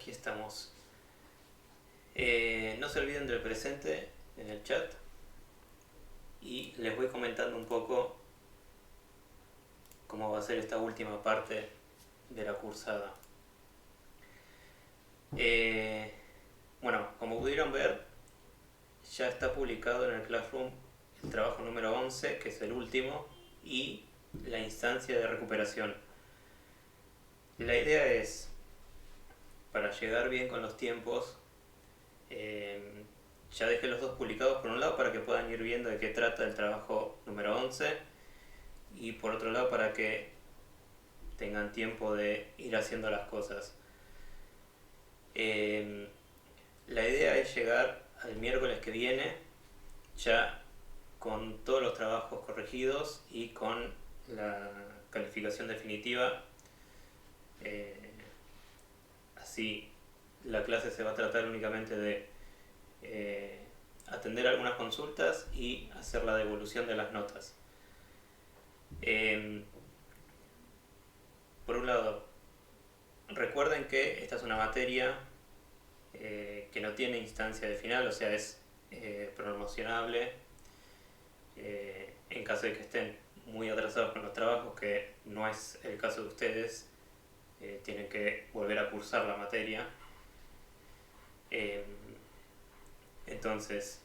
aquí estamos. No se olviden del presente en el chat y les voy comentando un poco cómo va a ser esta última parte de la cursada. Bueno, como pudieron ver, ya está publicado en el Classroom el trabajo número 11, que es el último, y la instancia de recuperación. La idea es, para llegar bien con los tiempos, ya dejé los dos publicados por un lado para que puedan ir viendo de qué trata el trabajo número 11 y por otro lado para que tengan tiempo de ir haciendo las cosas. La idea es llegar al miércoles que viene ya con todos los trabajos corregidos y con la calificación definitiva. Así la clase se va a tratar únicamente de atender algunas consultas y hacer la devolución de las notas. Por un lado, recuerden que esta es una materia que no tiene instancia de final, o sea, es promocionable en caso de que estén muy atrasados con los trabajos, que no es el caso de ustedes. Tienen que volver a cursar la materia. Entonces,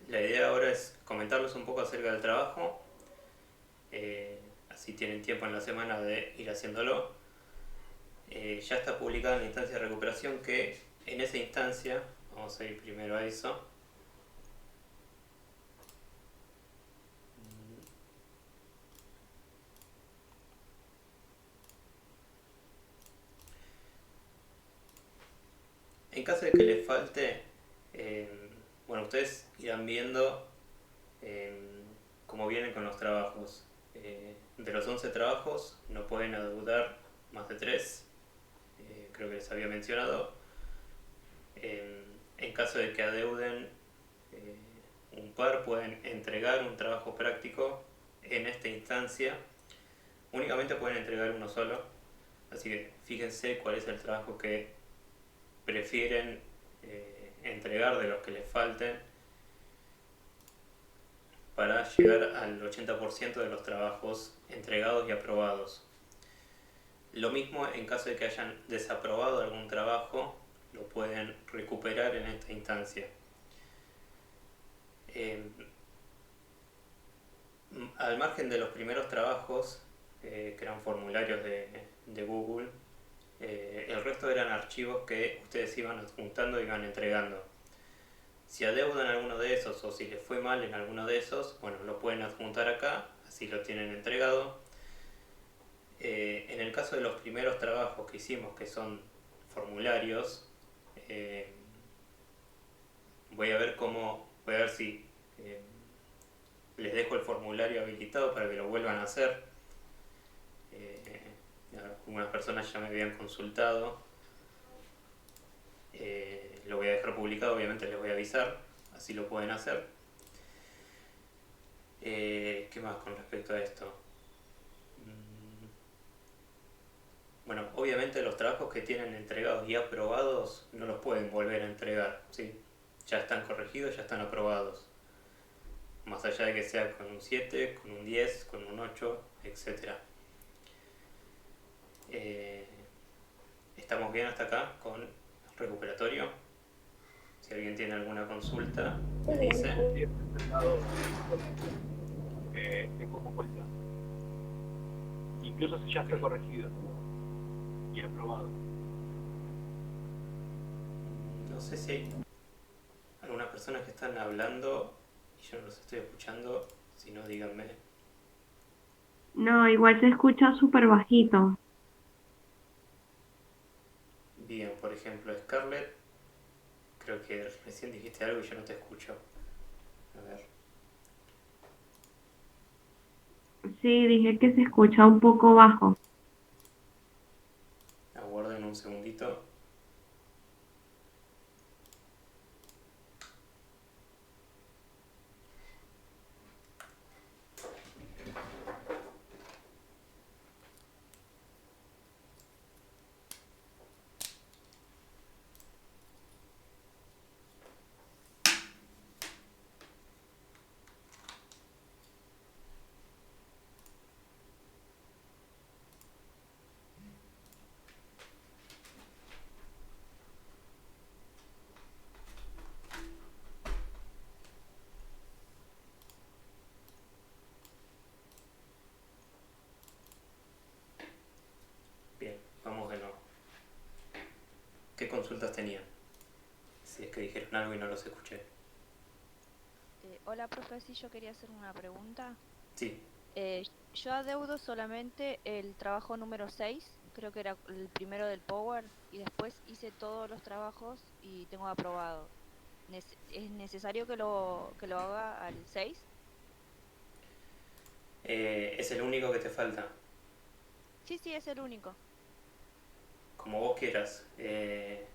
la idea ahora es comentarles un poco acerca del trabajo, así tienen tiempo en la semana de ir haciéndolo. Ya está publicada en la instancia de recuperación, que en esa instancia, vamos a ir primero a eso. En caso de que les falte, bueno, ustedes irán viendo cómo vienen con los trabajos. De los 11 trabajos no pueden adeudar más de 3, creo que les había mencionado. En caso de que adeuden un par, pueden entregar un trabajo práctico en esta instancia. Únicamente pueden entregar uno solo, así que fíjense cuál es el trabajo que prefieren entregar de los que les falten para llegar al 80% de los trabajos entregados y aprobados. Lo mismo en caso de que hayan desaprobado algún trabajo, lo pueden recuperar en esta instancia. Al margen de los primeros trabajos, que eran formularios de Google, el resto eran archivos que ustedes iban adjuntando y iban entregando. Si adeudan alguno de esos o si les fue mal en alguno de esos, bueno, lo pueden adjuntar acá, así lo tienen entregado. En el caso de los primeros trabajos que hicimos, que son formularios, voy a ver si les dejo el formulario habilitado para que lo vuelvan a hacer. Algunas personas ya me habían consultado. Lo voy a dejar publicado, obviamente les voy a avisar, así lo pueden hacer. ¿Qué más con respecto a esto? Bueno, obviamente los trabajos que tienen entregados y aprobados no los pueden volver a entregar, ¿sí? Ya están corregidos, ya están aprobados. Más allá de que sea con un 7, con un 10, con un 8, etc. Estamos bien hasta acá con el recuperatorio. Si alguien tiene alguna consulta, me dice. De cómo cuesta. Incluso si ya está corregido y aprobado. No sé si hay algunas personas que están hablando y yo no los estoy escuchando. Si no, díganme. No, igual se escucha súper bajito. Bien, por ejemplo, Scarlett, creo que recién dijiste algo y yo no te escucho. A ver. Sí, dije que se escucha un poco bajo. Aguarden un segundito. consultas tenían? Si es que dijeron algo y no los escuché. Hola, profe, sí, yo quería hacer una pregunta. Sí, Eh, yo adeudo solamente el trabajo número 6, creo que era el primero del Power, y después hice todos los trabajos y tengo aprobado. ¿Es necesario que lo haga al 6? es el único que te falta. Sí, sí, es el único. Como vos quieras.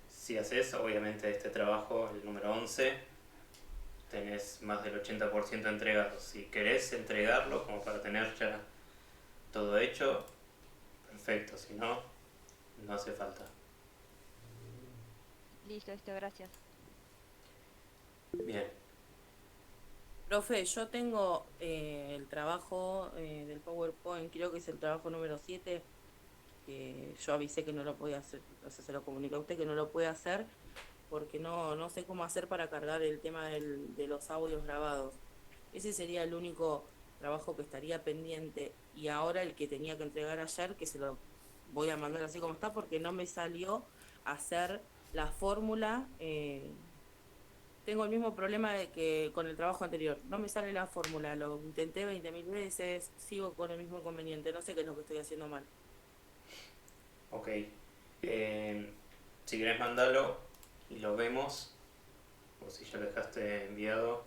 Si haces, obviamente, este trabajo, el número 11, tenés más del 80% entregado. Si querés entregarlo como para tener ya todo hecho, perfecto. Si no, no hace falta. Listo, listo, gracias. Bien. Profe, yo tengo el trabajo del PowerPoint, creo que es el trabajo número 7 que yo avisé que no lo podía hacer, o sea, se lo comuniqué a usted que no lo puede hacer, porque no sé cómo hacer para cargar el tema de los audios grabados. Ese sería el único trabajo que estaría pendiente, y ahora el que tenía que entregar ayer, que se lo voy a mandar así como está, porque no me salió hacer la fórmula. Tengo el mismo problema de que con el trabajo anterior. No me sale la fórmula, lo intenté 20.000 veces, sigo con el mismo inconveniente. No sé qué es lo que estoy haciendo mal. Ok. Si querés mandarlo y lo vemos, o si ya lo dejaste enviado,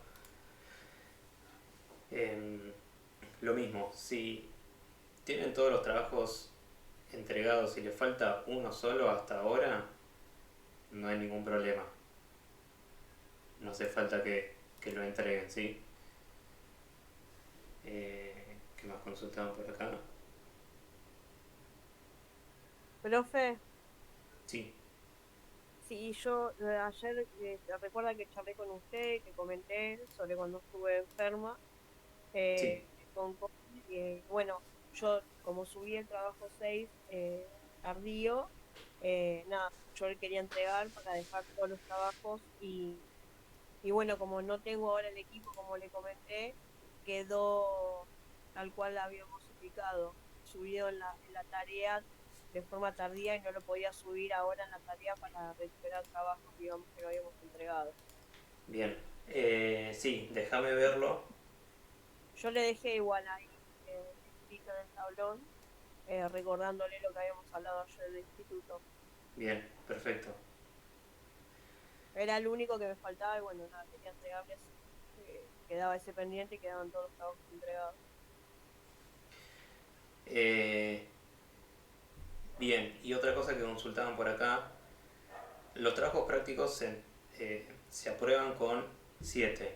lo mismo. Si tienen todos los trabajos entregados y les falta uno solo hasta ahora, no hay ningún problema. No hace falta que lo entreguen, ¿sí? ¿Qué más consultaban por acá? Profe, Sí, sí, yo ayer, recuerda que charlé con usted, que comenté sobre cuando estuve enferma sí. con COVID, y bueno, yo como subí el trabajo 6 tardío, nada, yo le quería entregar para dejar todos los trabajos y bueno, como no tengo ahora el equipo, como le comenté, quedó tal cual la habíamos indicado, subido en la tarea de forma tardía y no lo podía subir ahora en la tarea para recuperar trabajos, digamos, que no habíamos entregado. Bien. Sí, déjame verlo. Yo le dejé igual ahí escrito en el tablón, recordándole lo que habíamos hablado ayer del instituto. Bien, perfecto. Era el único que me faltaba y bueno, nada, quería entregarles, quedaba ese pendiente y quedaban todos los trabajos entregados. Eh, Bien, y otra cosa que consultaban por acá, los trabajos prácticos se aprueban con 7,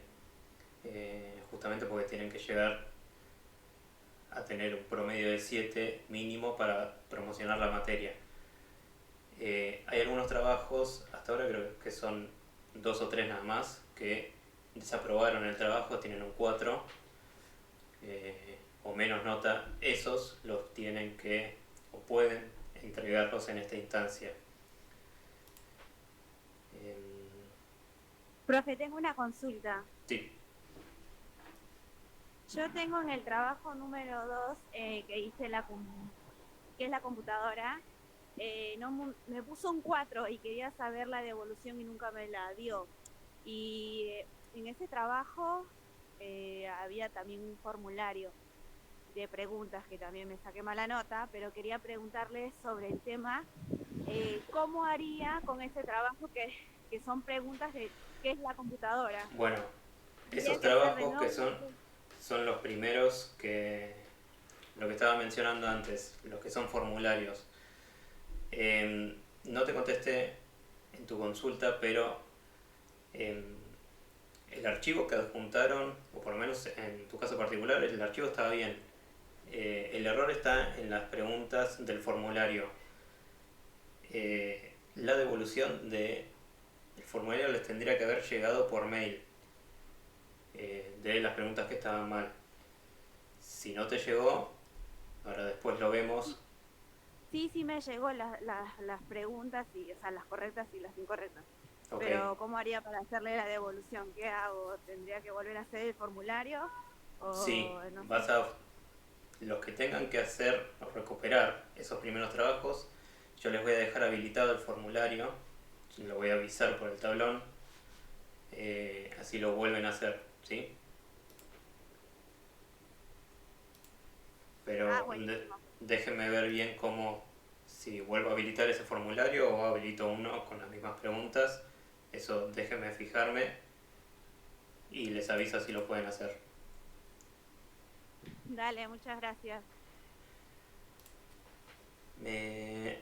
justamente porque tienen que llegar a tener un promedio de 7 mínimo para promocionar la materia. Hay algunos trabajos, hasta ahora creo que son 2 o 3 nada más, que desaprobaron el trabajo, tienen un 4 o menos nota. Esos los tienen que o pueden entregarlos en esta instancia. Profe, tengo una consulta. Sí, Yo tengo en el trabajo número 2 que hice que es la computadora, no, me puso un 4 y quería saber la devolución y nunca me la dio. Y en ese trabajo había también un formulario de preguntas que también me saqué mala nota, pero quería preguntarle sobre el tema, ¿cómo haría con ese trabajo que son preguntas de qué es la computadora? bueno, Tendría esos que hacer de trabajos que nuevo. son los primeros que, lo que estaba mencionando antes, los que son formularios. No te contesté en tu consulta, pero el archivo que adjuntaron, o por lo menos en tu caso particular, el archivo estaba bien. El error está en las preguntas del formulario. La devolución del formulario les tendría que haber llegado por mail, de las preguntas que estaban mal. Si no te llegó, ahora después lo vemos. Sí, sí me llegó las preguntas, y, o sea, las correctas y las incorrectas. Ok. Pero ¿cómo haría para hacerle la devolución? ¿Qué hago? ¿Tendría que volver a hacer el formulario? Sí, O no sé. vas a los que tengan que hacer o recuperar esos primeros trabajos, yo les voy a dejar habilitado el formulario, lo voy a avisar por el tablón, así lo vuelven a hacer, ¿sí? Pero buenísimo. déjenme ver bien cómo, si vuelvo a habilitar ese formulario o habilito uno con las mismas preguntas. Eso déjenme fijarme y les aviso si lo pueden hacer. Dale, muchas gracias. Una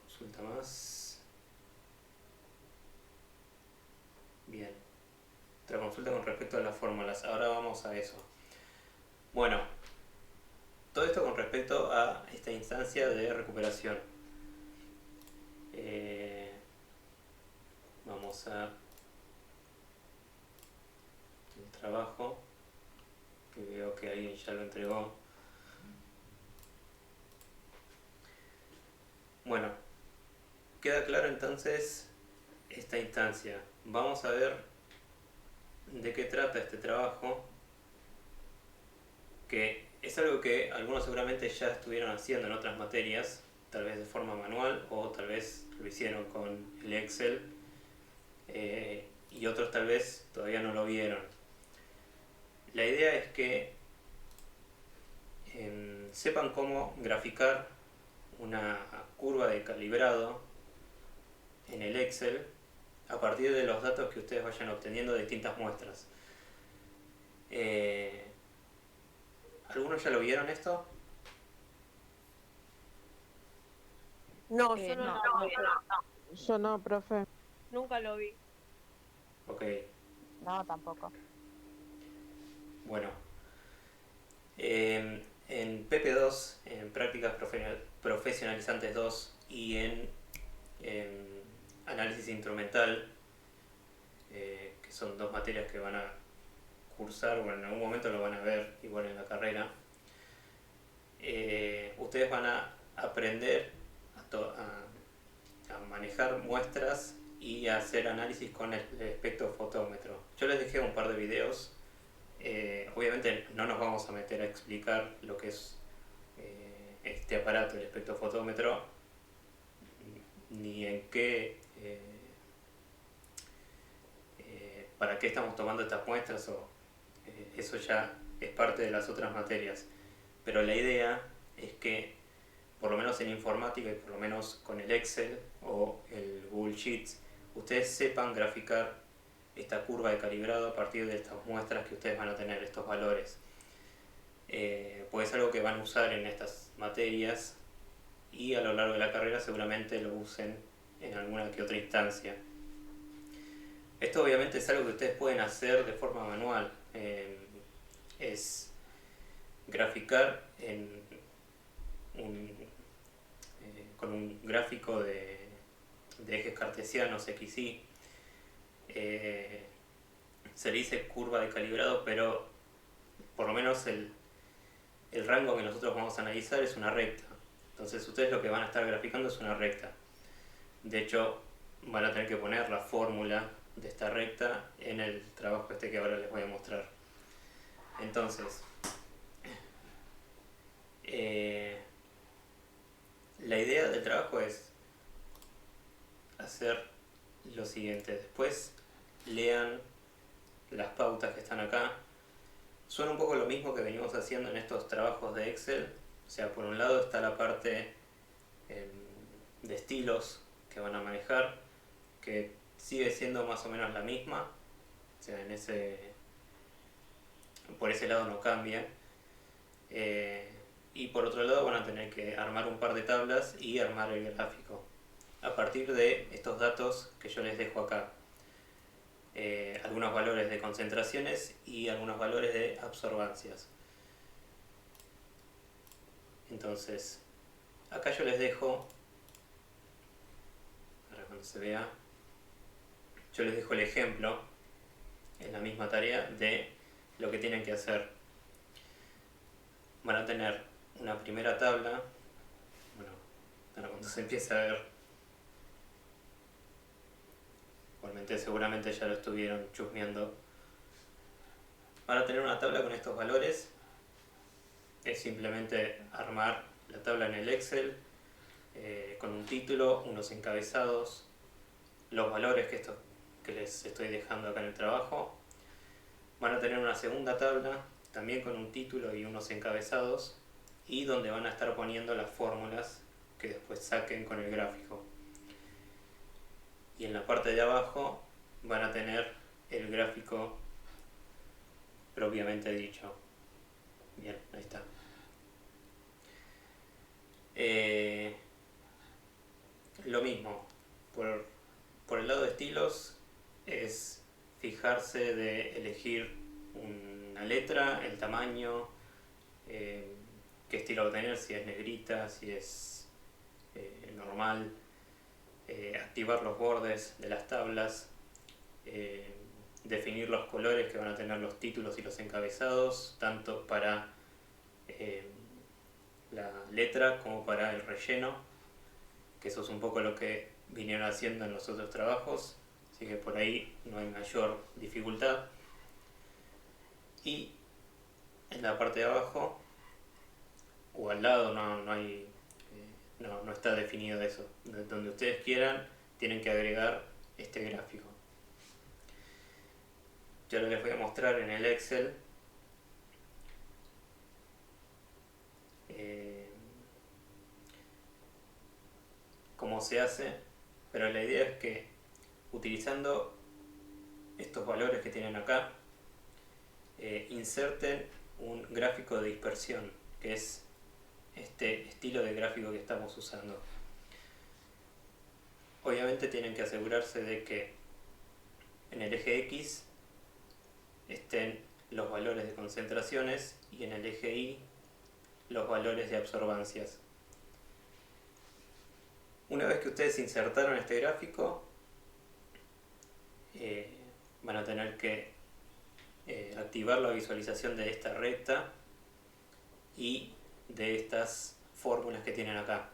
consulta más. Bien. Otra consulta con respecto a las fórmulas. Ahora vamos a eso. Bueno, todo esto con respecto a esta instancia de recuperación. Vamos a el trabajo, que veo que alguien ya lo entregó. Bueno, queda claro entonces esta instancia. Vamos a ver de qué trata este trabajo, que es algo que algunos seguramente ya estuvieron haciendo en otras materias, tal vez de forma manual o tal vez lo hicieron con el Excel, y otros tal vez todavía no lo vieron. La idea es que sepan cómo graficar una curva de calibrado en el Excel a partir de los datos que ustedes vayan obteniendo de distintas muestras. ¿Algunos ya lo vieron esto? No, yo no, No. lo vi, Yo no, profe. nunca lo vi. Ok, No, tampoco. bueno. En PP2, en Prácticas Profesionalizantes 2 y en Análisis Instrumental, que son dos materias que van a cursar, bueno, en algún momento lo van a ver igual en la carrera, ustedes van a aprender a manejar muestras y a hacer análisis con el espectrofotómetro. Yo les dejé un par de videos. Obviamente no nos vamos a meter a explicar lo que es este aparato, el espectrofotómetro, ni en qué, para qué estamos tomando estas muestras, eso ya es parte de las otras materias. Pero la idea es que, por lo menos en informática y por lo menos con el Excel o el Google Sheets, ustedes sepan graficar esta curva de calibrado a partir de estas muestras que ustedes van a tener, estos valores. Pues es algo que van a usar en estas materias y a lo largo de la carrera seguramente lo usen en alguna que otra instancia. Esto obviamente es algo que ustedes pueden hacer de forma manual. Es graficar con un gráfico de ejes cartesianos XY. Se le dice curva de calibrado, pero por lo menos el rango que nosotros vamos a analizar es una recta. Entonces ustedes lo que van a estar graficando es una recta. De hecho, van a tener que poner la fórmula de esta recta en el trabajo este que ahora les voy a mostrar. Entonces, la idea del trabajo es hacer lo siguiente. Después lean las pautas que están acá. Suena un poco lo mismo que venimos haciendo en estos trabajos de Excel. O sea, por un lado está la parte de estilos que van a manejar, que sigue siendo más o menos la misma. O sea, por ese lado no cambia. Y por otro lado van a tener que armar un par de tablas y armar el gráfico a partir de estos datos que yo les dejo acá. Algunos valores de concentraciones y algunos valores de absorbancias. Entonces, acá yo les dejo, para cuando se vea, yo les dejo el ejemplo en la misma tarea de lo que tienen que hacer. Van a tener una primera tabla, bueno, para cuando se empiece a ver, igualmente seguramente ya lo estuvieron chusmeando. Van a tener una tabla con estos valores. Es simplemente armar la tabla en el Excel, con un título, unos encabezados, los valores que les estoy dejando acá en el trabajo. Van a tener una segunda tabla, también con un título y unos encabezados, y donde van a estar poniendo las fórmulas que después saquen con el gráfico. Y en la parte de abajo van a tener el gráfico propiamente dicho. Bien, ahí está. Lo mismo, por el lado de estilos es fijarse de elegir una letra, el tamaño, qué estilo va a tener, si es negrita, si es normal, activar los bordes de las tablas, definir los colores que van a tener los títulos y los encabezados, tanto para la letra como para el relleno, que eso es un poco lo que vinieron haciendo en los otros trabajos, así que por ahí no hay mayor dificultad. Y en la parte de abajo o al lado no está definido eso. Donde ustedes quieran tienen que agregar este gráfico. Yo ahora les voy a mostrar en el Excel cómo se hace, pero la idea es que utilizando estos valores que tienen acá, inserten un gráfico de dispersión, que es este estilo de gráfico que estamos usando. Obviamente tienen que asegurarse de que en el eje X estén los valores de concentraciones y en el eje Y los valores de absorbancias. Una vez que ustedes insertaron este gráfico, van a tener que activar la visualización de esta recta y de estas fórmulas que tienen acá.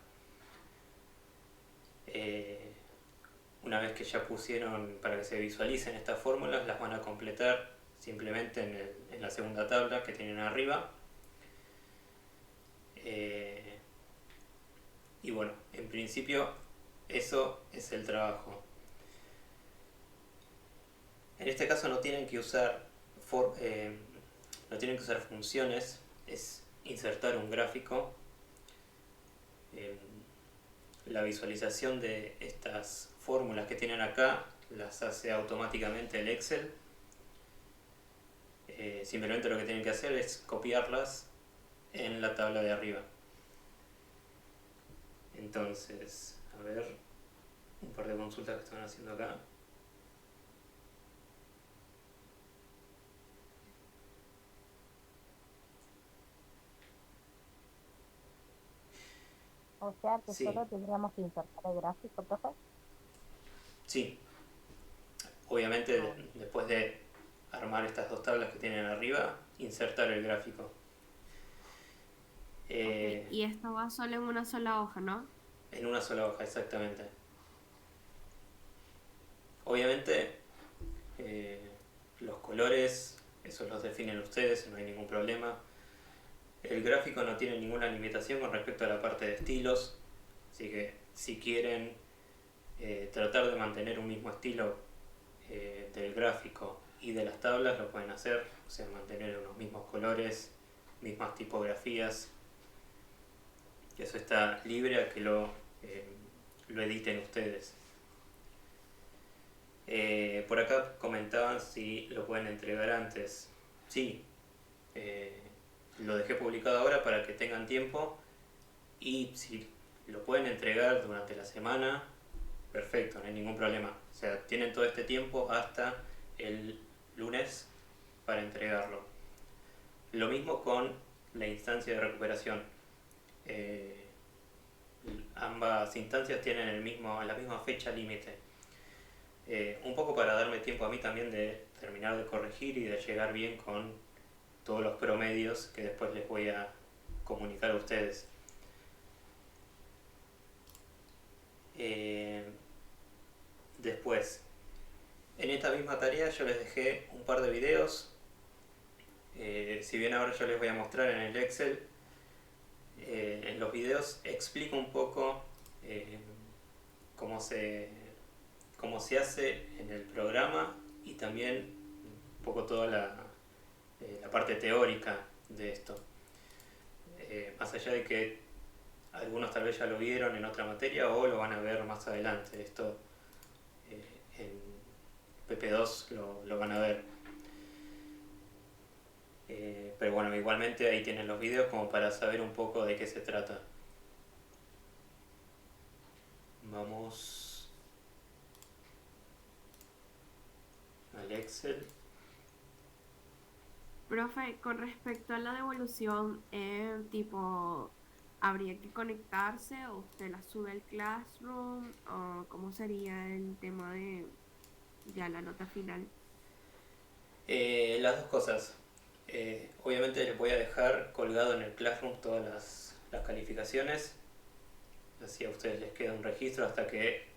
Una vez que ya pusieron para que se visualicen estas fórmulas, las van a completar simplemente en la segunda tabla que tienen arriba. Y bueno, en principio eso es el trabajo. En este caso no tienen que usar funciones, es insertar un gráfico. La visualización de estas fórmulas que tienen acá las hace automáticamente el Excel. Simplemente lo que tienen que hacer es copiarlas en la tabla de arriba. Entonces, a ver, un par de consultas que están haciendo acá. O sea que Sí. solo tendríamos que insertar el gráfico, profe. Sí, obviamente después de armar estas dos tablas que tienen arriba, insertar el gráfico. Ok, y esto va solo en una sola hoja, ¿no? En una sola hoja, exactamente. Obviamente los colores, eso los definen ustedes, no hay ningún problema. El gráfico no tiene ninguna limitación con respecto a la parte de estilos, así que si quieren tratar de mantener un mismo estilo del gráfico y de las tablas, lo pueden hacer, o sea, mantener unos mismos colores, mismas tipografías. Eso está libre a que lo editen ustedes. Por acá comentaban si lo pueden entregar antes. Sí, lo dejé publicado ahora para que tengan tiempo, y si lo pueden entregar durante la semana, perfecto, no hay ningún problema. O sea, tienen todo este tiempo hasta el lunes para entregarlo. Lo mismo con la instancia de recuperación. Ambas instancias tienen la misma fecha límite. Un poco para darme tiempo a mí también de terminar de corregir y de llegar bien con todos los promedios que después les voy a comunicar a ustedes. Después, en esta misma tarea yo les dejé un par de videos. Si bien ahora yo les voy a mostrar en el Excel, en los videos explico un poco eh, cómo cómo se hace en el programa y también un poco toda la parte teórica de esto. Más allá de que algunos tal vez ya lo vieron en otra materia o lo van a ver más adelante. Esto en PP2 lo van a ver. Pero bueno, igualmente ahí tienen los videos como para saber un poco de qué se trata. Vamos al Excel. Profe, con respecto a la devolución, tipo, ¿habría que conectarse o usted la sube al Classroom? ¿O cómo sería el tema de ya la nota final? Las dos cosas. Obviamente les voy a dejar colgado en el Classroom todas las calificaciones. Así a ustedes les queda un registro hasta que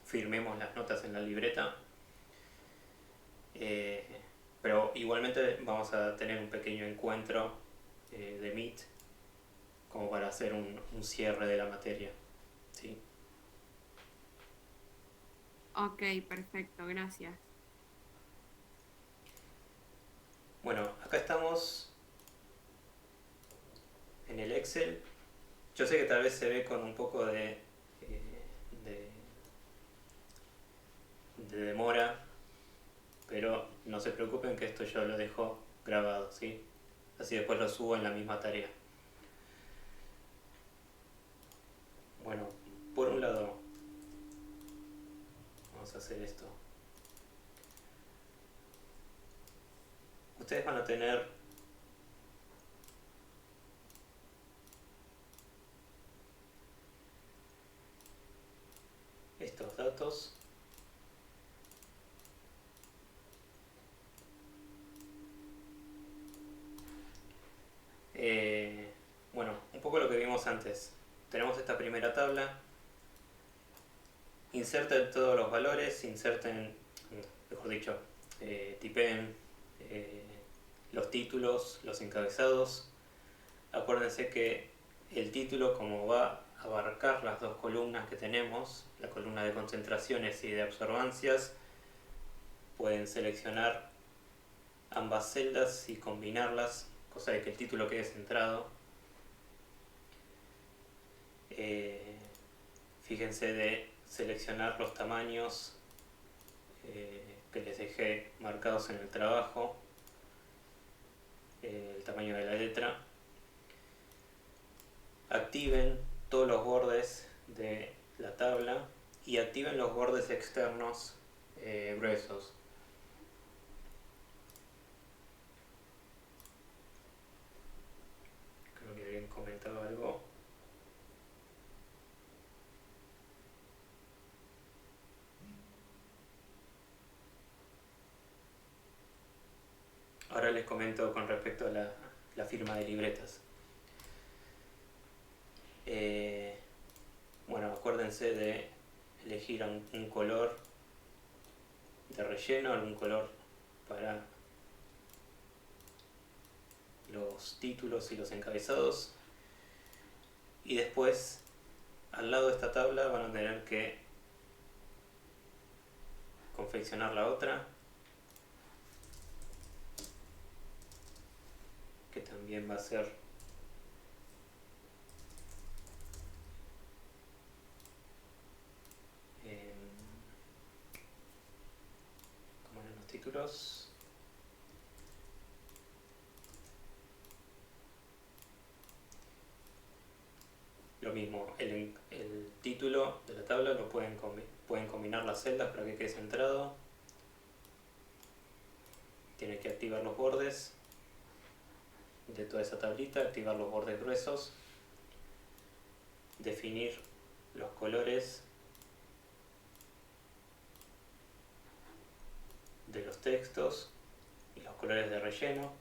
firmemos las notas en la libreta. Pero igualmente vamos a tener un pequeño encuentro de Meet como para hacer un cierre de la materia. ¿Sí? Ok, perfecto, gracias. Bueno, acá estamos en el Excel. Yo sé que tal vez se ve con un poco de demora, pero no se preocupen que esto yo lo dejo grabado, ¿sí? Así después lo subo en la misma tarea. Bueno, por un lado, vamos a hacer esto. Ustedes van a tener estos datos. Bueno, un poco lo que vimos antes. Tenemos esta primera tabla. Inserten todos los valores, mejor dicho, tipeen los títulos, los encabezados. Acuérdense que el título, como va a abarcar las dos columnas que tenemos, la columna de concentraciones y de observancias, pueden seleccionar ambas celdas y combinarlas, cosa de que el título quede centrado. Fíjense de seleccionar los tamaños que les dejé marcados en el trabajo, el tamaño de la letra. Activen todos los bordes de la tabla y activen los bordes externos gruesos. Creo que alguien comentaba algo. Ahora les comento con respecto a la firma de libretas. Bueno, acuérdense de elegir un color de relleno, algún color para los títulos y los encabezados. Y después, al lado de esta tabla, van a tener que confeccionar la otra, que también va a ser como en los títulos. Lo mismo, el título de la tabla lo pueden combinar las celdas para que quede centrado. Tienen que activar los bordes de toda esa tablita, activar los bordes gruesos, definir los colores de los textos y los colores de relleno.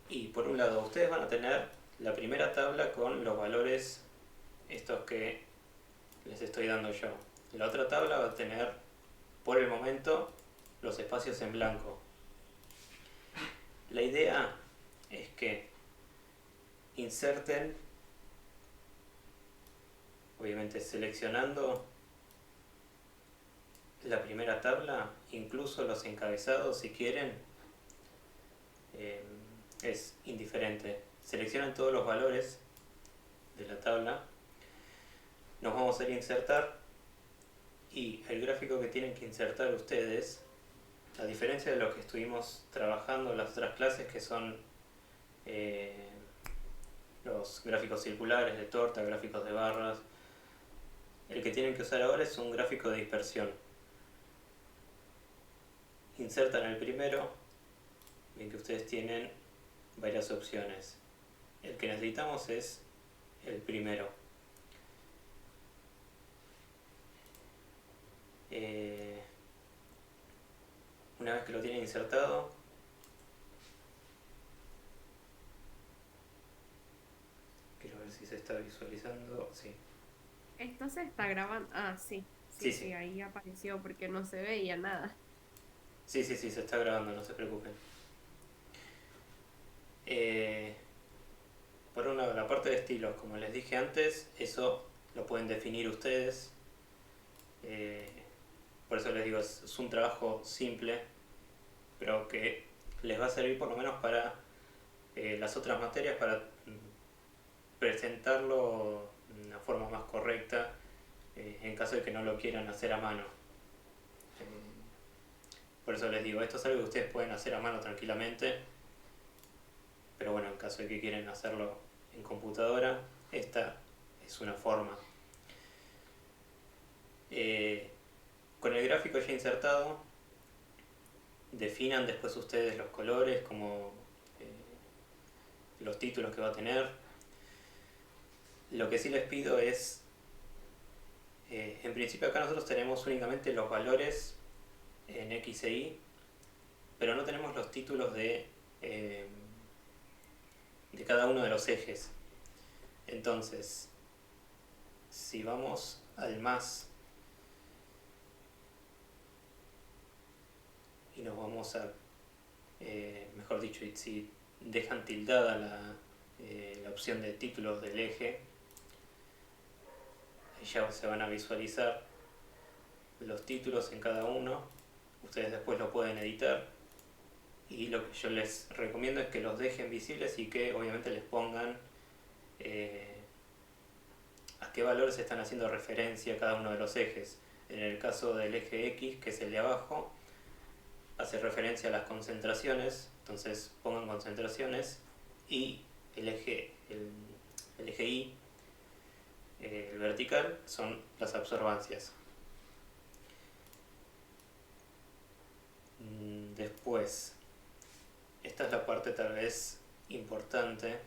Y por un lado, ustedes van a tener la primera tabla con los valores estos que les estoy dando yo. La otra tabla va a tener, por el momento, los espacios en blanco. La idea es que inserten, obviamente seleccionando la primera tabla, incluso los encabezados si quieren, es indiferente. Seleccionan todos los valores de la tabla, nos vamos a ir a insertar y el gráfico que tienen que insertar ustedes, a diferencia de lo que estuvimos trabajando en las otras clases, que son los gráficos circulares de torta, gráficos de barras, el que tienen que usar ahora es un gráfico de dispersión. Insertan el primero, ven que ustedes tienen varias opciones. El que necesitamos es el primero. Una vez que lo tienen insertado, quiero ver si se está visualizando. Sí. Esto se está grabando. Ah, sí. Sí, ahí apareció porque no se veía nada. Sí, se está grabando, no se preocupen. Por un lado, la parte de estilos, como les dije antes, eso lo pueden definir ustedes. Por eso les digo, es un trabajo simple, pero que les va a servir por lo menos para las otras materias, para presentarlo de una forma más correcta, en caso de que no lo quieran hacer a mano. Por eso les digo, esto es algo que ustedes pueden hacer a mano tranquilamente, pero bueno, en caso de que quieran hacerlo en computadora, esta es una forma. Con el gráfico ya insertado, definan después ustedes los colores, como los títulos que va a tener. Lo que sí les pido es, en principio acá nosotros tenemos únicamente los valores en X e Y, pero no tenemos los títulos de cada uno de los ejes. Entonces, si vamos al más y nos vamos a, mejor dicho, si dejan tildada la opción de títulos del eje, ahí ya se van a visualizar los títulos en cada uno. Ustedes después lo pueden editar y lo que yo les recomiendo es que los dejen visibles y que obviamente les pongan a qué valores están haciendo referencia cada uno de los ejes. En el caso del eje X, que es el de abajo, hace referencia a las concentraciones, entonces pongan concentraciones, y el eje Y, el vertical, son las absorbancias. Después, esta es la parte tal vez importante.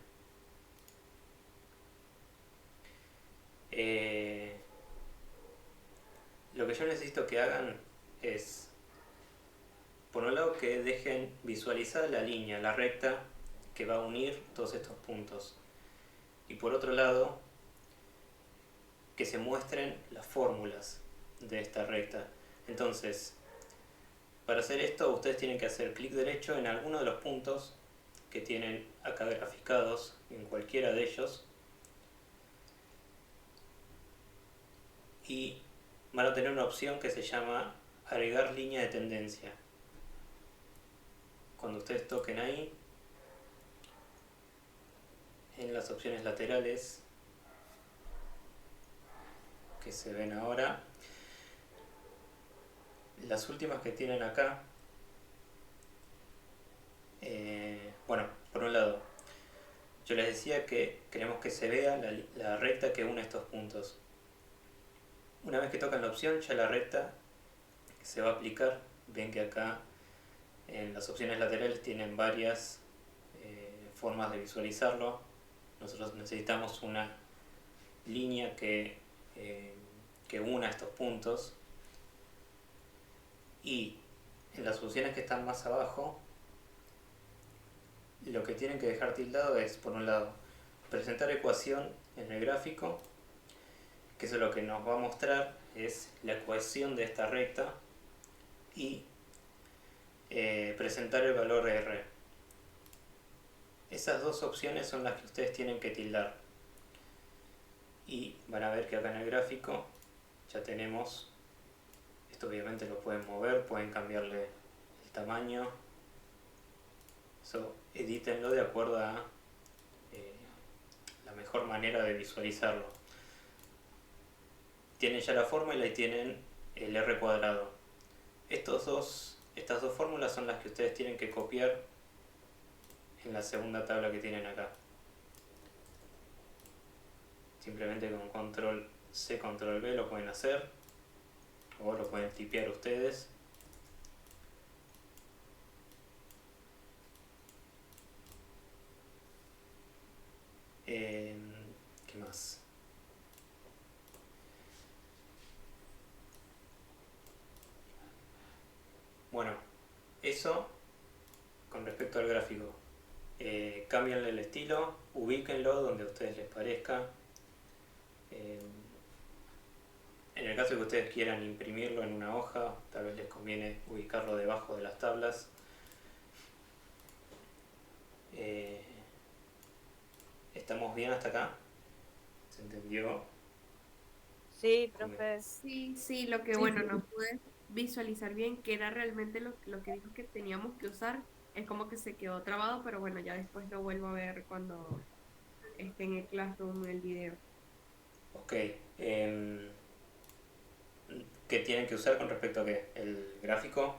Lo que yo necesito que hagan es, por un lado, que dejen visualizada la línea, la recta que va a unir todos estos puntos. Y por otro lado, que se muestren las fórmulas de esta recta. Entonces, para hacer esto, ustedes tienen que hacer clic derecho en alguno de los puntos que tienen acá graficados, en cualquiera de ellos, y van a tener una opción que se llama agregar línea de tendencia. Cuando ustedes toquen ahí, en las opciones laterales que se ven ahora, las últimas que tienen acá, bueno, por un lado, yo les decía que queremos que se vea la recta que une estos puntos. Una vez que tocan la opción, ya la recta se va a aplicar. Ven que acá en las opciones laterales tienen varias formas de visualizarlo. Nosotros necesitamos una línea que una estos puntos, y en las opciones que están más abajo, lo que tienen que dejar tildado es, por un lado, presentar ecuación en el gráfico, que eso lo que nos va a mostrar es la cohesión de esta recta y presentar el valor R. Esas dos opciones son las que ustedes tienen que tildar. Y van a ver que acá en el gráfico ya tenemos, esto obviamente lo pueden mover, pueden cambiarle el tamaño, eso edítenlo de acuerdo a la mejor manera de visualizarlo. Tienen ya la fórmula y tienen el R cuadrado. Estas dos fórmulas son las que ustedes tienen que copiar en la segunda tabla que tienen acá. Simplemente con control C, control V lo pueden hacer, o lo pueden tipear ustedes. ¿Qué más? Bueno, eso con respecto al gráfico. Cámbianle el estilo, ubíquenlo donde a ustedes les parezca. En el caso de que ustedes quieran imprimirlo en una hoja, tal vez les conviene ubicarlo debajo de las tablas. ¿Estamos bien hasta acá? ¿Se entendió? Sí, profe. Sí, lo que Sí, bueno, sí. no pude visualizar bien que era realmente lo que dijo que teníamos que usar. Es como que se quedó trabado, pero bueno, ya después lo vuelvo a ver cuando esté en el Classroom el video. Ok. ¿Qué tienen que usar con respecto a qué? ¿El gráfico?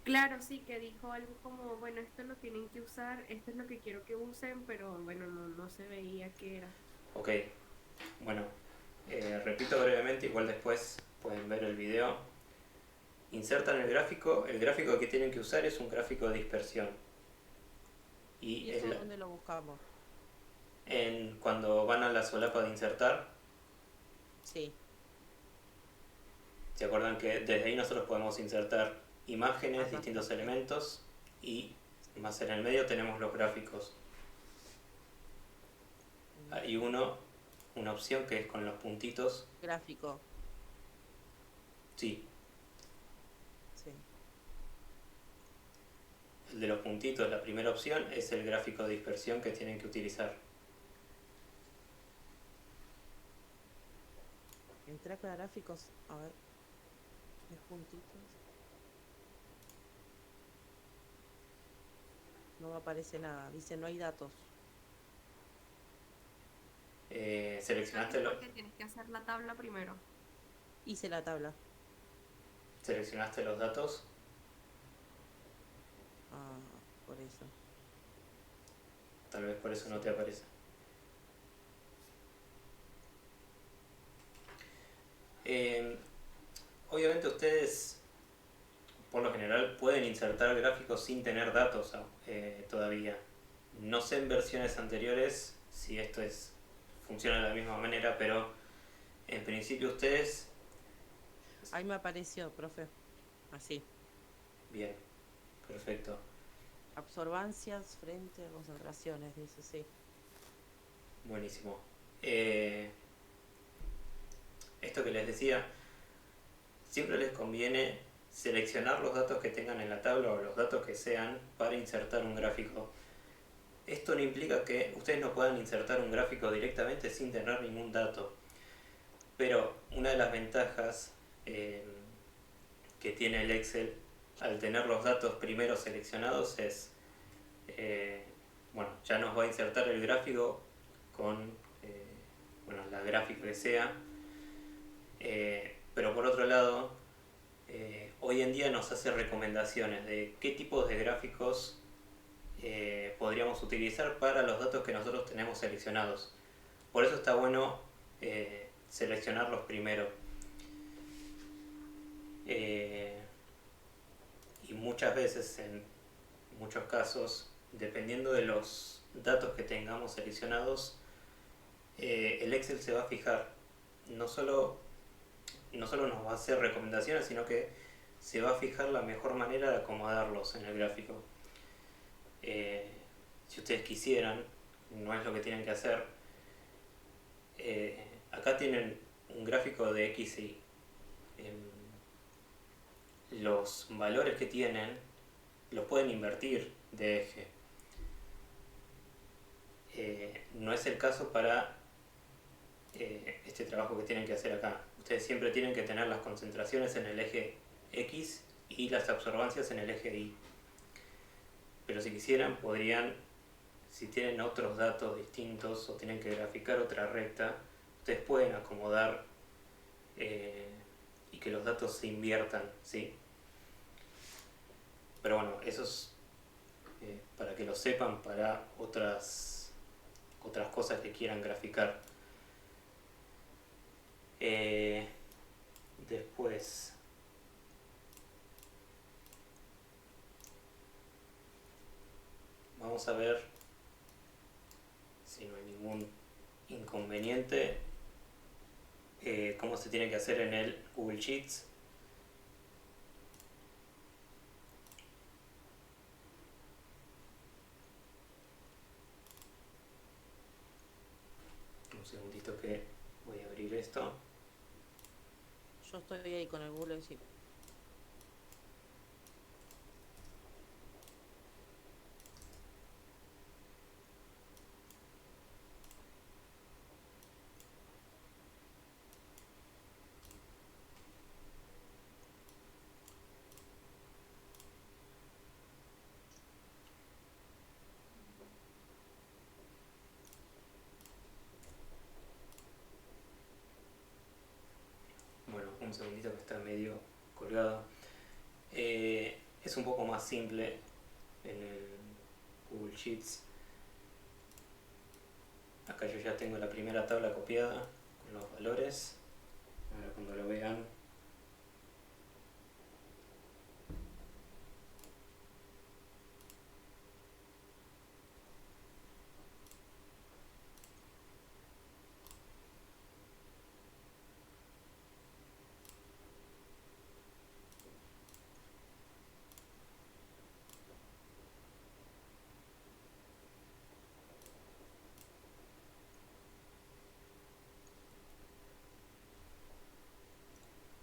Claro, sí, que dijo algo como, bueno, esto lo tienen que usar, esto es lo que quiero que usen, pero bueno, no se veía qué era. Ok. Bueno, repito brevemente, igual después pueden ver el video. Insertan el gráfico que tienen que usar es un gráfico de dispersión. ¿Y eso dónde lo buscamos? Cuando van a la solapa de insertar, Sí. ¿se acuerdan que desde ahí nosotros podemos insertar imágenes, Ajá. distintos elementos y más en el medio tenemos los gráficos? Hay una opción que es con los puntitos. Gráfico. Sí, Sí. el de los puntitos, la primera opción es el gráfico de dispersión que tienen que utilizar. Entré a gráficos, a ver. Los puntitos. No aparece nada, dice no hay datos. Seleccionaste, Porque tienes que hacer la tabla primero. Hice la tabla. seleccionaste los datos. Ah, por eso. Tal vez por eso no te aparece. Obviamente ustedes por lo general pueden insertar gráficos sin tener datos todavía. No sé en versiones anteriores si esto funciona de la misma manera, pero en principio ustedes... Ahí me apareció, profe. Así. Bien, perfecto. Absorbancias frente a concentraciones, dice, sí. Buenísimo. Esto que les decía, siempre les conviene seleccionar los datos que tengan en la tabla o los datos que sean para insertar un gráfico. Esto no implica que ustedes no puedan insertar un gráfico directamente sin tener ningún dato. Pero una de las ventajas que tiene el Excel al tener los datos primero seleccionados es, bueno, ya nos va a insertar el gráfico con la gráfica que sea, pero por otro lado, hoy en día nos hace recomendaciones de qué tipos de gráficos podríamos utilizar para los datos que nosotros tenemos seleccionados. Por eso está bueno seleccionarlos primero. Y muchas veces, en muchos casos, dependiendo de los datos que tengamos seleccionados, el Excel se va a fijar, no solo nos va a hacer recomendaciones, sino que se va a fijar la mejor manera de acomodarlos en el gráfico. Si ustedes quisieran, no es lo que tienen que hacer, acá tienen un gráfico de X y los valores que tienen los pueden invertir de eje. No es el caso para este trabajo que tienen que hacer acá. Ustedes siempre tienen que tener las concentraciones en el eje X y las absorbancias en el eje Y. Pero si quisieran, podrían, si tienen otros datos distintos o tienen que graficar otra recta, ustedes pueden acomodar y que los datos se inviertan, ¿sí? Pero bueno, eso es para que lo sepan para otras cosas que quieran graficar. Después, vamos a ver si no hay ningún inconveniente cómo se tiene que hacer en el Google Sheets. Un segundito que voy a abrir esto. Yo estoy ahí con el Google Sheet. Bueno, un segundito que está medio colgado. Es un poco más simple en el Google Sheets. Acá yo ya tengo la primera tabla copiada con los valores. Ahora cuando lo vean,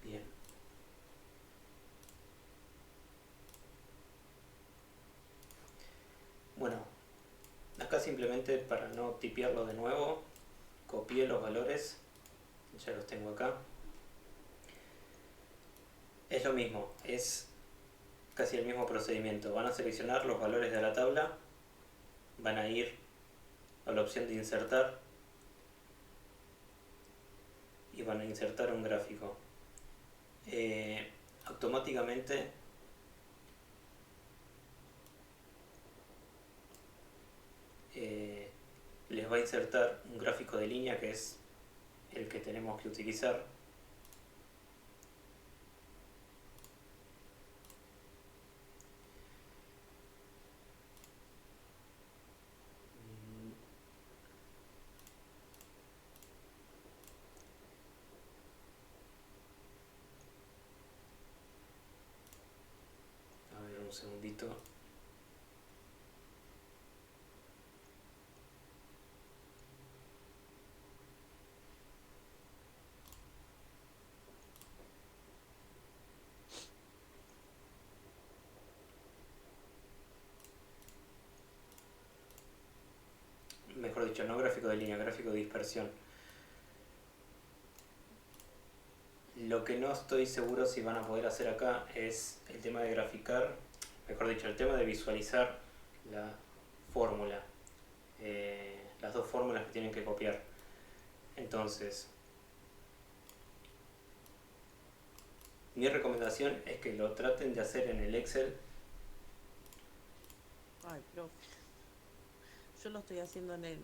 bien. Bueno, acá simplemente para no tipearlo de nuevo, copié los valores, ya los tengo acá. Es lo mismo, es casi el mismo procedimiento. Van a seleccionar los valores de la tabla, van a ir a la opción de insertar y van a insertar un gráfico. Automáticamente les va a insertar un gráfico de línea que es el que tenemos que utilizar. A ver, un segundito. Mejor dicho, no gráfico de línea, gráfico de dispersión. Lo que no estoy seguro si van a poder hacer acá es el tema de graficar, mejor dicho, el tema de visualizar la fórmula, las dos fórmulas que tienen que copiar. Entonces, mi recomendación es que lo traten de hacer en el Excel. Ay, profe. Yo lo estoy haciendo en el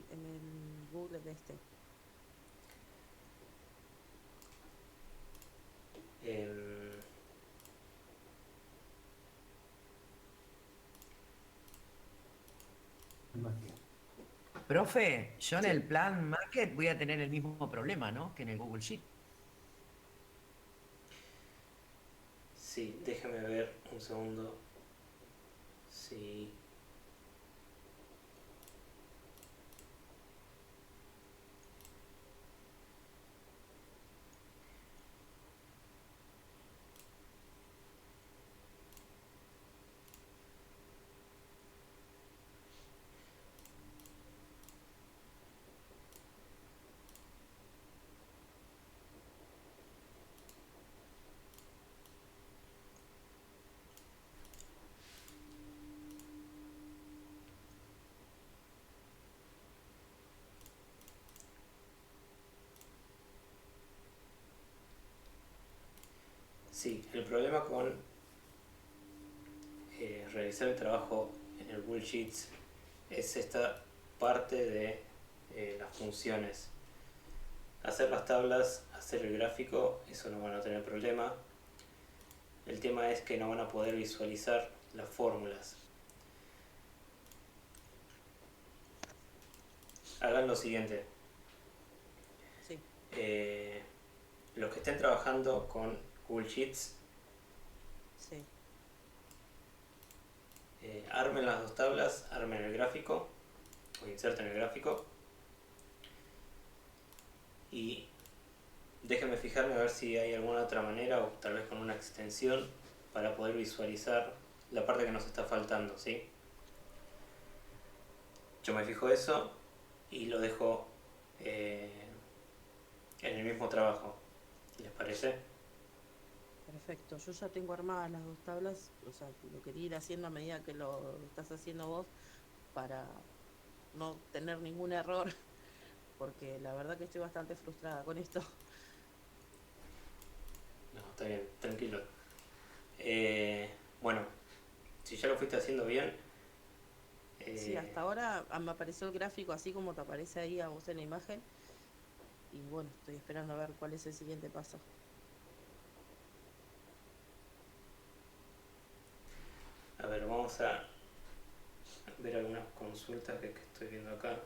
Google de este. Profe, yo en Sí. el plan Market voy a tener el mismo problema, ¿no? Que en el Google Sheet. Sí, déjeme ver un segundo. Sí. Sí, el problema con realizar el trabajo en el Google Sheets es esta parte de las funciones. Hacer las tablas, hacer el gráfico, eso no van a tener problema. El tema es que no van a poder visualizar las fórmulas. Hagan lo siguiente. Sí. Los que estén trabajando con Google Sheets, Sí. armen las dos tablas, armen el gráfico o inserten el gráfico y déjenme fijarme a ver si hay alguna otra manera o tal vez con una extensión para poder visualizar la parte que nos está faltando, ¿sí? Yo me fijo eso y lo dejo en el mismo trabajo. ¿Les parece? Perfecto, yo ya tengo armadas las dos tablas, o sea, lo quería ir haciendo a medida que lo estás haciendo vos para no tener ningún error, porque la verdad que estoy bastante frustrada con esto. No, está bien, tranquilo. Bueno, si ya lo fuiste haciendo bien, Sí, hasta ahora me apareció el gráfico así como te aparece ahí a vos en la imagen, y bueno, estoy esperando a ver cuál es el siguiente paso. a ver, vamos a ver algunas consultas que estoy viendo acá.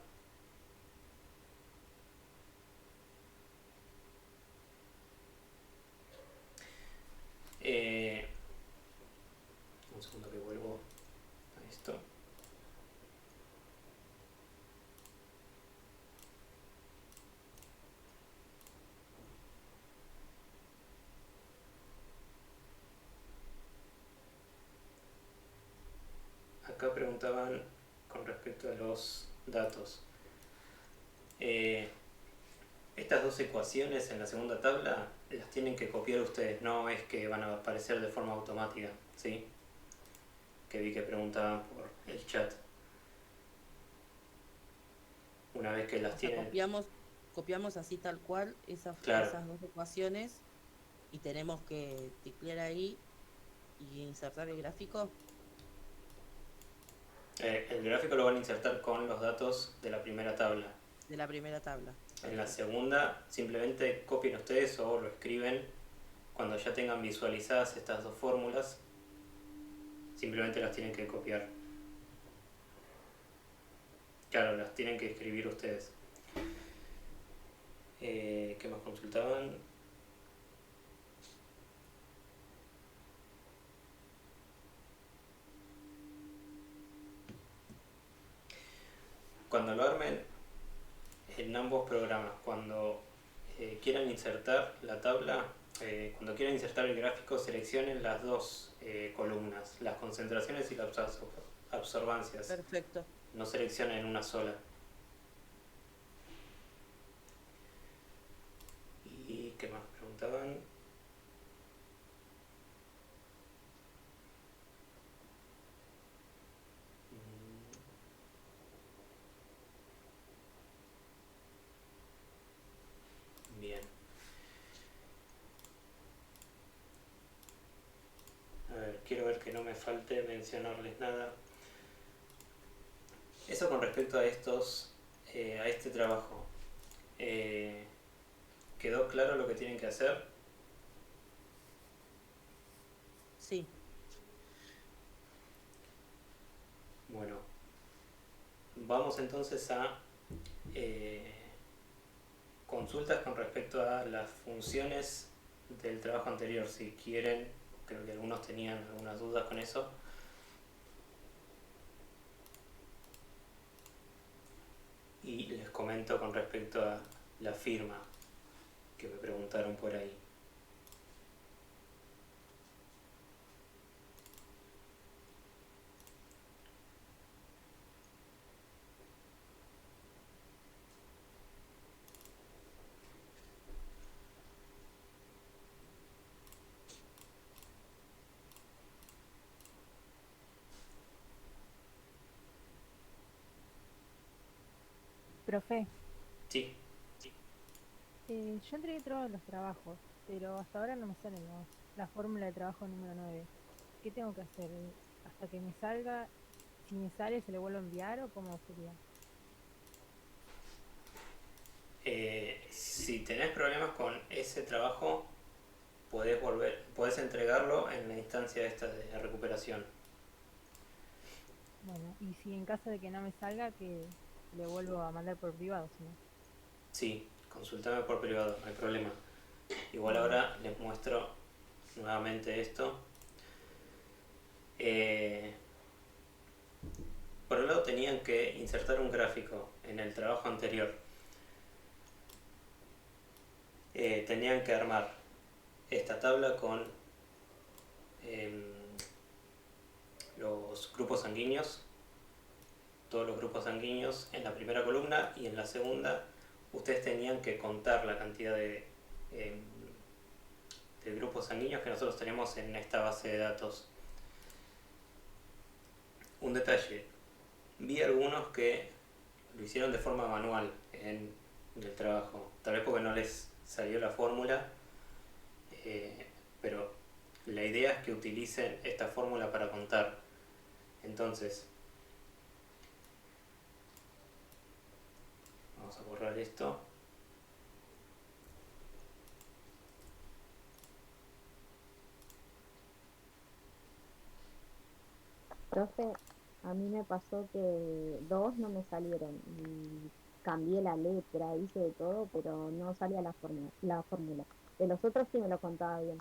Un segundo que vuelvo a esto. Acá preguntaban con respecto a los datos. Estas dos ecuaciones en la segunda tabla las tienen que copiar ustedes, no es que van a aparecer de forma automática, ¿sí? Que vi que preguntaban por el chat. Una vez que las O sea, tienen... copiamos así tal cual Claro. esas dos ecuaciones y tenemos que teclear ahí y insertar el gráfico. El gráfico lo van a insertar con los datos de la primera tabla. De la primera tabla. En la segunda simplemente copien ustedes o lo escriben cuando ya tengan visualizadas estas dos fórmulas. Simplemente las tienen que copiar. Claro, las tienen que escribir ustedes. ¿Qué más consultaban? Cuando lo armen en ambos programas, cuando quieran insertar la tabla, cuando quieran insertar el gráfico, seleccionen las dos columnas, las concentraciones y las absorbancias. Perfecto. No seleccionen una sola. ¿Y qué más preguntaban? Bien. A ver, quiero ver que no me falte mencionarles nada. Eso con respecto a a este trabajo. ¿Quedó claro lo que tienen que hacer? Sí. Bueno, vamos entonces a consultas con respecto a las funciones del trabajo anterior. Si quieren, creo que algunos tenían algunas dudas con eso. Y les comento con respecto a la firma que me preguntaron por ahí. Profe, Sí. yo entregué todos los trabajos. pero hasta ahora no me sale la fórmula de trabajo número 9. ¿Qué tengo que hacer? ¿Hasta que me salga? Si me sale, ¿se le vuelvo a enviar o cómo sería? Si tenés problemas con ese trabajo, podés entregarlo en la instancia esta de recuperación. Bueno, y si en caso de que no me salga, que le vuelvo a mandar por privado, si no. Sí, consultame por privado, no hay problema. Igual Bueno, ahora les muestro nuevamente esto. Por un lado tenían que insertar un gráfico en el trabajo anterior. Tenían que armar esta tabla con los grupos sanguíneos, todos los grupos sanguíneos en la primera columna, y en la segunda ustedes tenían que contar la cantidad de grupos sanguíneos que nosotros tenemos en esta base de datos. Un detalle, vi algunos que lo hicieron de forma manual en el trabajo, tal vez porque no les salió la fórmula, pero la idea es que utilicen esta fórmula para contar. Entonces, vamos a borrar esto. Profe, a mí me pasó que dos no me salieron y cambié la letra, hice de todo, pero no salía la fórmula. De los otros sí me lo contaba bien,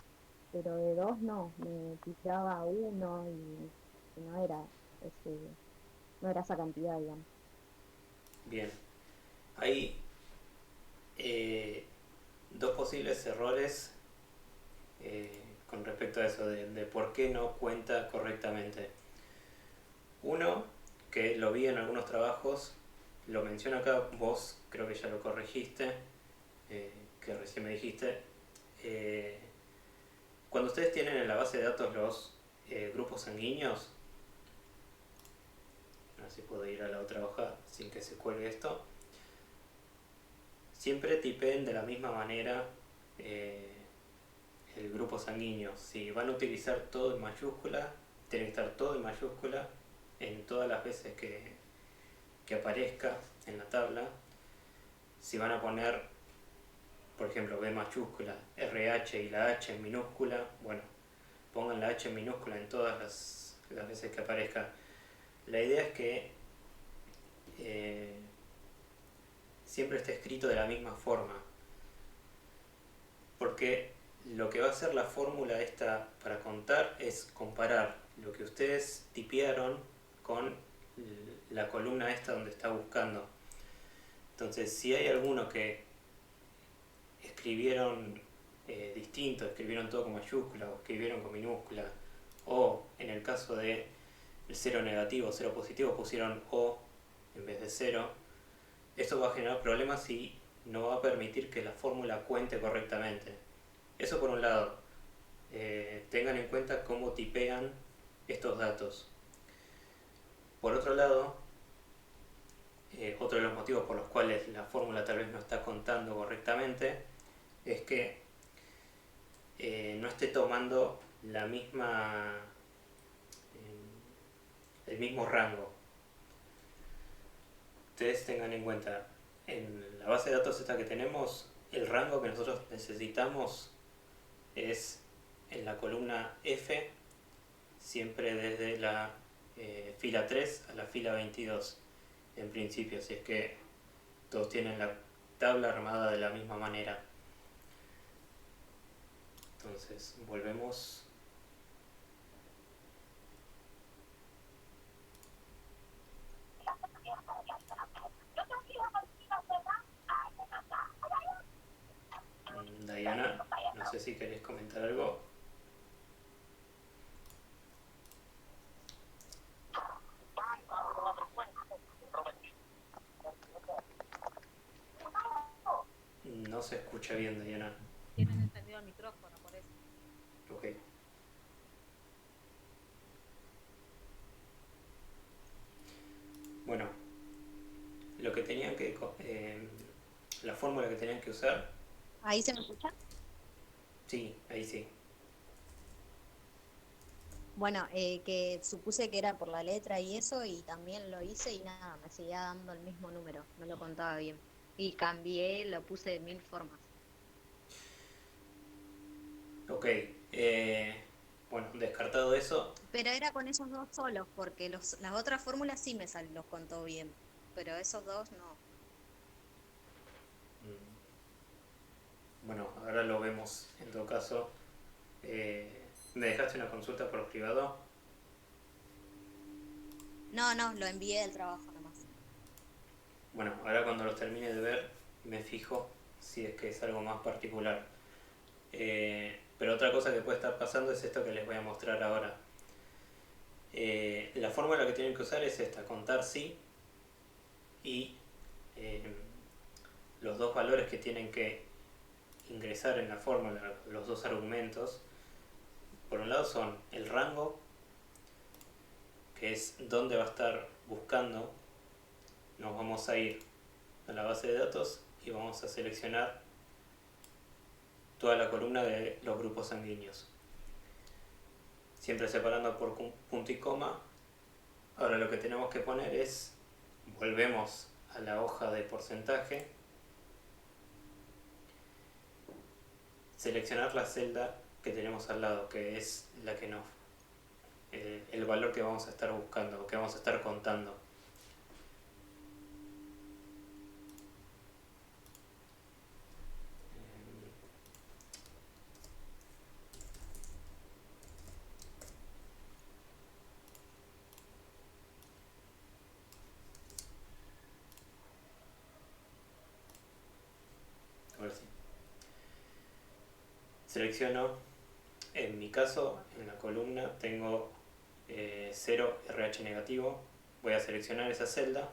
pero de dos no, me pillaba uno y ese, no era esa cantidad, digamos. Bien, hay dos posibles errores con respecto a eso de por qué no cuenta correctamente. Uno, que lo vi en algunos trabajos, lo menciono acá, vos creo que ya lo corregiste, que recién me dijiste. Cuando ustedes tienen en la base de datos los grupos sanguíneos, a ver si puedo ir a la otra hoja sin que se cuelgue esto, siempre tipeen de la misma manera el grupo sanguíneo. Si van a utilizar todo en mayúscula, tiene que estar todo en mayúscula en todas las veces que aparezca en la tabla. Si van a poner, por ejemplo, B mayúscula, RH y la H en minúscula, bueno, pongan la H en minúscula en todas las veces que aparezca. La idea es que siempre esté escrito de la misma forma, porque lo que va a hacer la fórmula esta para contar es comparar lo que ustedes tipearon con la columna esta donde está buscando. Entonces, si hay alguno que escribieron distinto, escribieron todo con mayúscula o escribieron con minúscula, o en el caso de el cero negativo, cero positivo, pusieron O en vez de cero, esto va a generar problemas y no va a permitir que la fórmula cuente correctamente. Eso por un lado. Tengan en cuenta cómo tipean estos datos. Por otro lado, otro de los motivos por los cuales la fórmula tal vez no está contando correctamente es que no esté tomando la misma el mismo rango. Ustedes tengan en cuenta, en la base de datos esta que tenemos, el rango que nosotros necesitamos es en la columna F, siempre desde la fila 3 a la fila 22, en principio, si es que todos tienen la tabla armada de la misma manera. Entonces, volvemos. Diana, no sé si querés comentar algo. No se escucha bien, Diana. Tienen encendido el micrófono, por eso. Ok. Bueno, lo que tenían que... la fórmula que tenían que usar... ¿Ahí se me escucha? Sí, ahí sí. Bueno, que supuse que era por la letra y eso, y también lo hice y nada, me seguía dando el mismo número, no lo contaba bien. Y cambié, lo puse de 1000 formas. Ok. Bueno, descartado eso. Pero era con esos dos solos, porque las otras fórmulas sí los contó bien, pero esos dos no. Bueno, ahora lo vemos en todo caso. ¿Me dejaste una consulta por privado? No, no, lo envié del trabajo nomás. Bueno, ahora cuando los termine de ver me fijo si es que es algo más particular. Pero otra cosa que puede estar pasando es esto que les voy a mostrar ahora. La fórmula que tienen que usar es esta, contar sí y los dos valores que tienen que ingresar en la fórmula, los dos argumentos, por un lado son el rango, que es dónde va a estar buscando. Nos vamos a ir a la base de datos y vamos a seleccionar toda la columna de los grupos sanguíneos, siempre separando por punto y coma. Ahora lo que tenemos que poner es, volvemos a la hoja de porcentaje, seleccionar la celda que tenemos al lado, que es la que nos el valor que vamos a estar buscando, que vamos a estar contando. Ahora sí. Selecciono, en mi caso, en la columna tengo 0 RH negativo. Voy a seleccionar esa celda.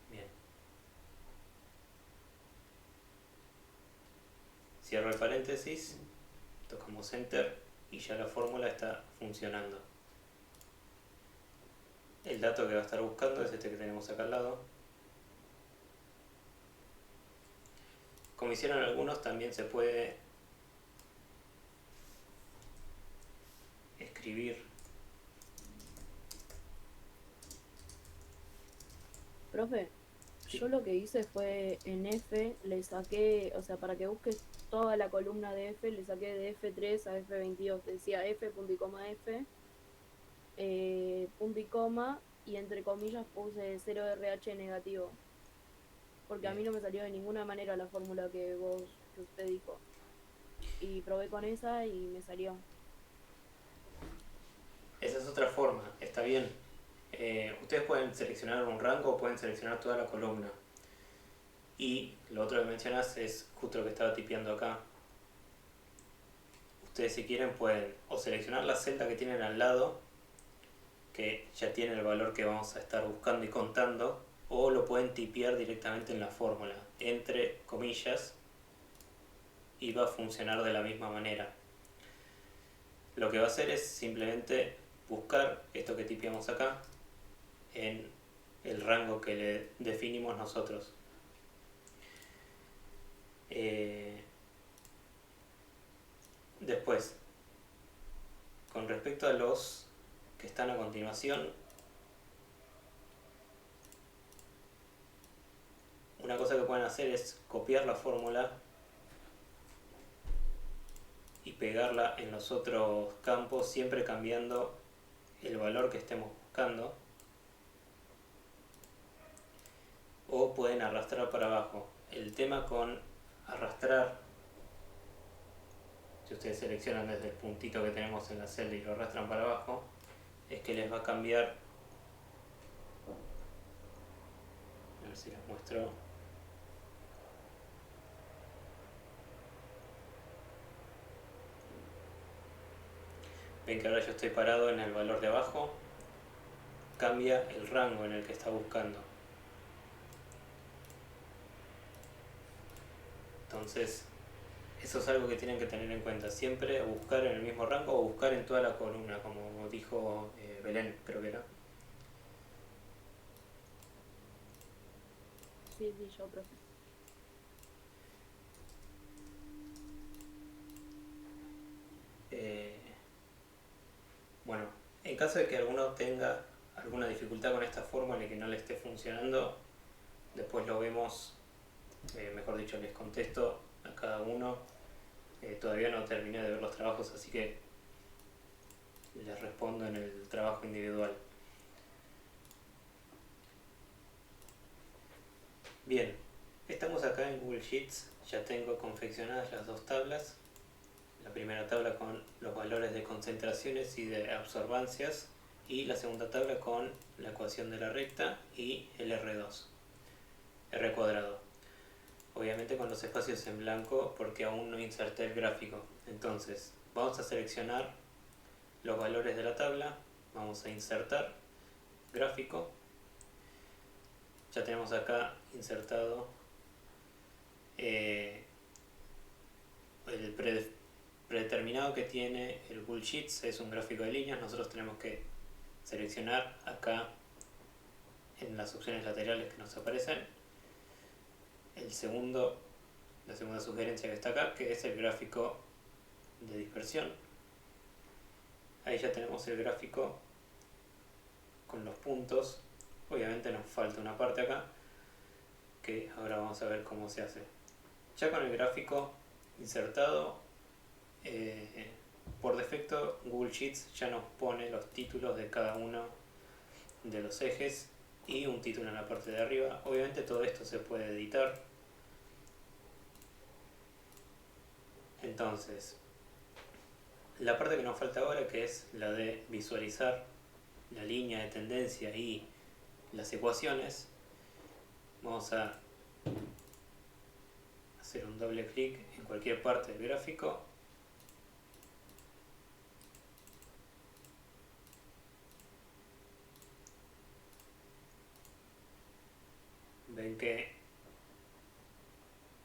Bien. Cierro el paréntesis, tocamos Enter y ya la fórmula está funcionando. El dato que va a estar buscando es este que tenemos acá al lado. Como hicieron algunos, también se puede escribir. Profe, Sí. yo lo que hice fue en F, le saqué, o sea, para que busques toda la columna de F, le saqué de F3 a F22, decía F, punto y coma F, punto y coma, y entre comillas puse 0 RH negativo. Porque a mí no me salió de ninguna manera la fórmula que usted dijo. Y probé con esa y me salió. Esa es otra forma, está bien. Ustedes pueden seleccionar un rango o pueden seleccionar toda la columna. Y lo otro que mencionas es justo lo que estaba tipeando acá. Ustedes si quieren pueden o seleccionar la celda que tienen al lado, que ya tiene el valor que vamos a estar buscando y contando, o lo pueden tipear directamente en la fórmula, entre comillas, y va a funcionar de la misma manera. Lo que va a hacer es simplemente buscar esto que tipeamos acá en el rango que le definimos nosotros. Después, con respecto a los que están a continuación, una cosa que pueden hacer es copiar la fórmula y pegarla en los otros campos, siempre cambiando el valor que estemos buscando, o pueden arrastrar para abajo. El tema con arrastrar, si ustedes seleccionan desde el puntito que tenemos en la celda y lo arrastran para abajo, es que les va a cambiar. A ver si les muestro. Ven que ahora yo estoy parado en el valor de abajo, cambia el rango en el que está buscando. Entonces, eso es algo que tienen que tener en cuenta. Siempre buscar en el mismo rango o buscar en toda la columna, como dijo Belén, creo que era. Sí, sí, yo, profe. Eh, bueno, en caso de que alguno tenga alguna dificultad con esta fórmula y que no le esté funcionando, después lo vemos, mejor dicho, les contesto a cada uno. Todavía no terminé de ver los trabajos, así que les respondo en el trabajo individual. Bien, estamos acá en Google Sheets, ya tengo confeccionadas las dos tablas. La primera tabla con los valores de concentraciones y de absorbancias, y la segunda tabla con la ecuación de la recta y el R2, R cuadrado. Obviamente con los espacios en blanco porque aún no inserté el gráfico. Entonces vamos a seleccionar los valores de la tabla, vamos a insertar gráfico. Ya tenemos acá insertado el predeterminado que tiene el Google Sheets, es un gráfico de líneas. Nosotros tenemos que seleccionar acá en las opciones laterales que nos aparecen la segunda sugerencia que está acá, que es el gráfico de dispersión. Ahí ya tenemos el gráfico con los puntos. Obviamente nos falta una parte acá que ahora vamos a ver cómo se hace. Ya con el gráfico insertado, por defecto Google Sheets ya nos pone los títulos de cada uno de los ejes y un título en la parte de arriba. Obviamente todo esto se puede editar. Entonces, la parte que nos falta ahora, que es la de visualizar la línea de tendencia y las ecuaciones, vamos a hacer un doble clic en cualquier parte del gráfico. Ven que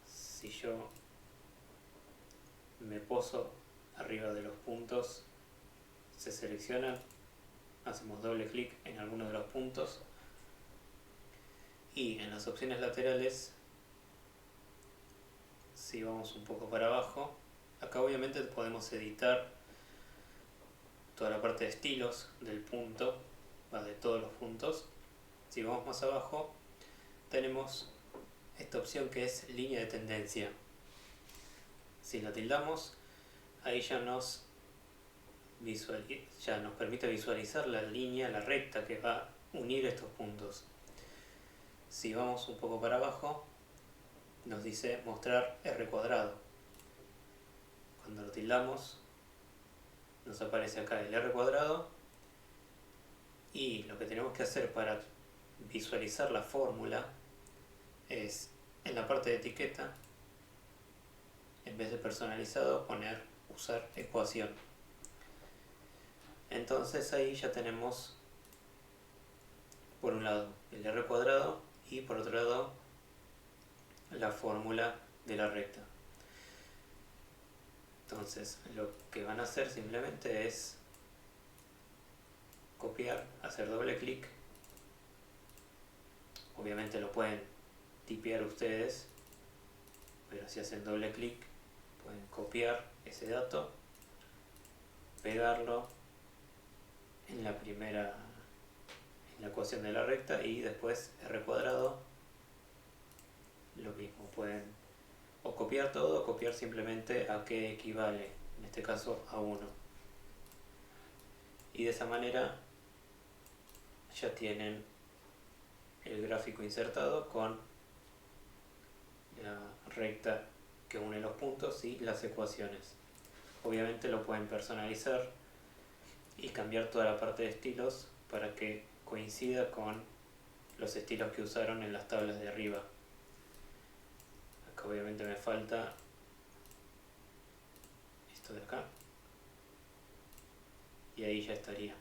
si yo me poso arriba de los puntos, se seleccionan, hacemos doble clic en alguno de los puntos y en las opciones laterales, si vamos un poco para abajo, acá obviamente podemos editar toda la parte de estilos del punto, de todos los puntos. Si vamos más abajo, tenemos esta opción que es línea de tendencia. Si la tildamos, ahí ya nos permite visualizar la línea, la recta que va a unir estos puntos. Si vamos un poco para abajo, nos dice mostrar R cuadrado. Cuando lo tildamos, nos aparece acá el R cuadrado, y lo que tenemos que hacer para visualizar la fórmula es en la parte de etiqueta, en vez de personalizado, poner usar ecuación. Entonces ahí ya tenemos por un lado el R cuadrado y por otro lado la fórmula de la recta. Entonces lo que van a hacer simplemente es copiar, hacer doble clic. Obviamente lo pueden tipear ustedes, pero si hacen doble clic pueden copiar ese dato, pegarlo en la ecuación de la recta, y después R cuadrado lo mismo, pueden o copiar todo o copiar simplemente a qué equivale, en este caso a 1, y de esa manera ya tienen el gráfico insertado con la recta que une los puntos y las ecuaciones. Obviamente lo pueden personalizar y cambiar toda la parte de estilos para que coincida con los estilos que usaron en las tablas de arriba. Acá obviamente me falta esto de acá, y ahí ya estaría.